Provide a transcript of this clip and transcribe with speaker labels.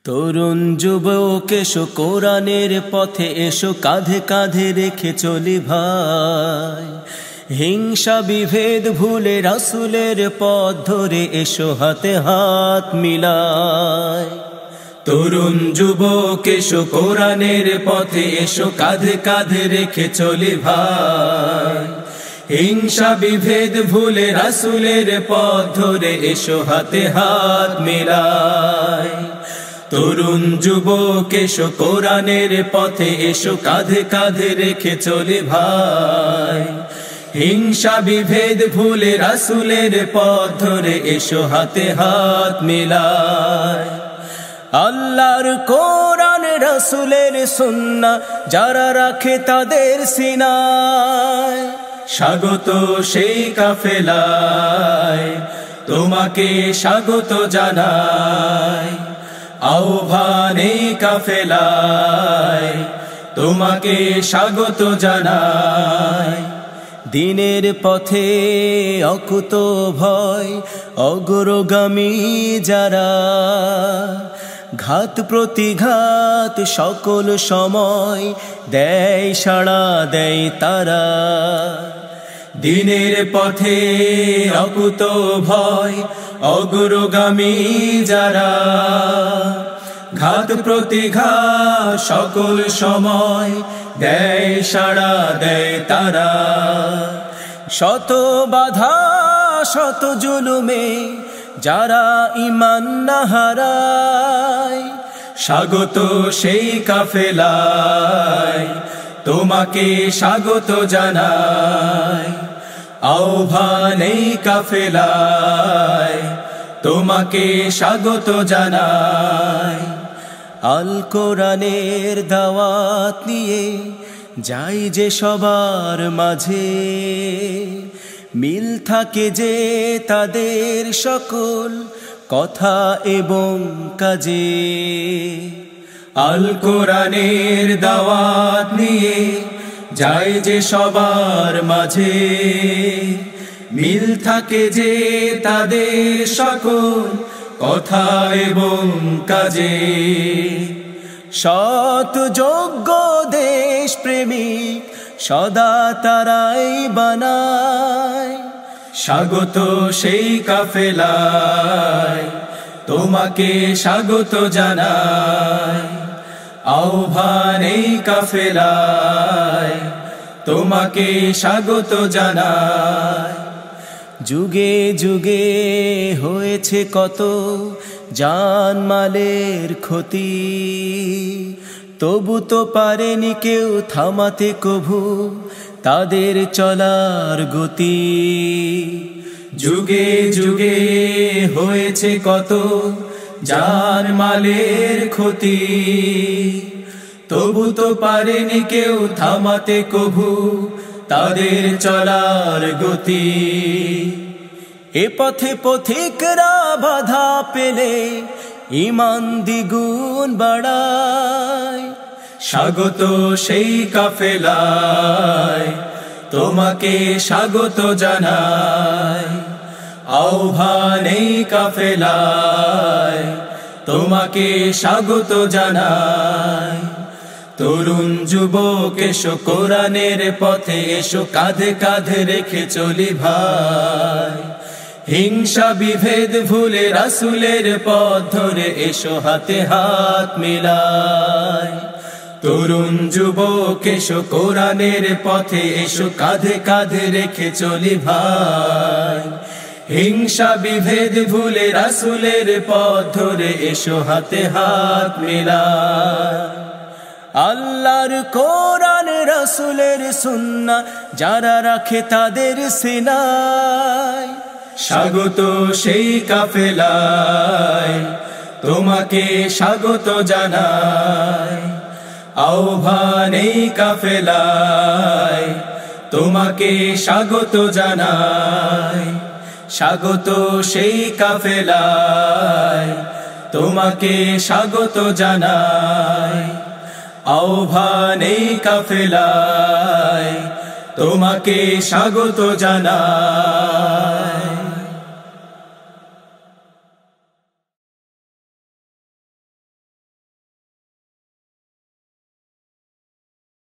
Speaker 1: তরুণ যুবক এসো কোরআনের পথে এসো, কাঁধে কাঁধে রেখে চলি ভাই। হিংসা বিভেদ ভুলে রাসূলের পথ ধরে এসো, হাতে হাত মিলায়। তরুণ যুবক এসো কোরআনের পথে এসো, কাঁধে কাঁধে রেখে চলি ভাই। হিংসা বিভেদ ভুলে রাসূলের পথ ধরে এসো, হাতে হাত মিলায়। তরুণ যুবক এসো কোরআনের পথে এসো, কাঁধে কাঁধে রেখে চলি ভাই। হিংসা বিভেদ ভুলে রাসূলের পথ ধরে এসো, হাতে হাত মিলায়। আল্লাহর কোরআন রাসূলের সুন্নাহ যারা রাখে তাদের সিনায়, স্বাগত সেই কাফেলায়, তোমাকে স্বাগত জানাই। আহ্বানে কাফেলায়, তোমাকে স্বাগত জানাই। দিনের পথে অকুত ভয়, অগ্রগামী যারা, ঘাত প্রতিঘাত সকল সময় দেয় সাড়া দেয় তারা। দিনের পথে অকুত ভয়, অগ্রগামী যারা, ঘাত প্রতিঘাত সকল সময় দেয় সাড়া দেয় তারা। শত বাধা শত জুলুমে যারা ঈমান না হারায়, স্বাগত সেই কাফেলায়, তোমাকে স্বাগত জানাই। আহ্বানে কাফেলায়, তোমাকে স্বাগত জানাই। আল কোরআনের দাওয়াত নিয়ে যাই যে সবার মাঝে, মিল থাকে যে তাদের সকল কথা এবং কাজে। আল কোরআনের দাওয়াত নিয়ে যাই যে সবার মাঝে, মিল থাকে যে তাদের সকল কথা এবং কাজে। সৎ যোগ্য দেশ প্রেমিক সদা তারাই বানায়, স্বাগত সেই কাফেলায়, তোমাকে স্বাগত জানাই। আহ্বানে কাফেলায়, তোমাকে স্বাগত জানাই। যুগে যুগে হয়েছে কত জানমালের ক্ষতি, তবু তো পারেনি কেউ থামাতে কভু তাদের চলার গতি। যুগে যুগে হয়েছে কত জানমালের ক্ষতি, তবু তো পারেনি কেউ থামাতে কভু তাদের চলার গতি। এ পথে পথিকরা বাধা পেলে ঈমান দ্বিগুণ বাড়ায়, স্বাগত সেই কাফেলায়, তোমাকে স্বাগত জানাই। আহ্বানে কাফেলায়, তোমাকে স্বাগত জানাই। তরুণ যুবক এসো কোরআনের পথে এসো, কাঁধে কাঁধে রেখে চলি ভাই। হিংসা বিভেদ ভুলে রাসূলের পথ ধরে এসো, হাতে হাত মিলাই। তরুণ যুবক এসো কোরআনের পথে এসো, কাঁধে কাঁধে রেখে চলি ভাই। হিংসা বিভেদ ভুলে রাসূলের পথ ধরে এসো, হাতে হাত মিলাই। আল্লাহর কোরআন রাসূলের সুন্নাহ যারা রাখে তাদের সিনায়, স্বাগত সেই কাফেলায়, তোমাকে স্বাগত জানাই। আহ্বানে কাফেলায়, তোমাকে স্বাগত জানাই। স্বাগত সেই কাফেলায়, তোমাকে স্বাগত জানাই। আহ্বানে কাফেলায়, তোমাকে স্বাগত জানাই।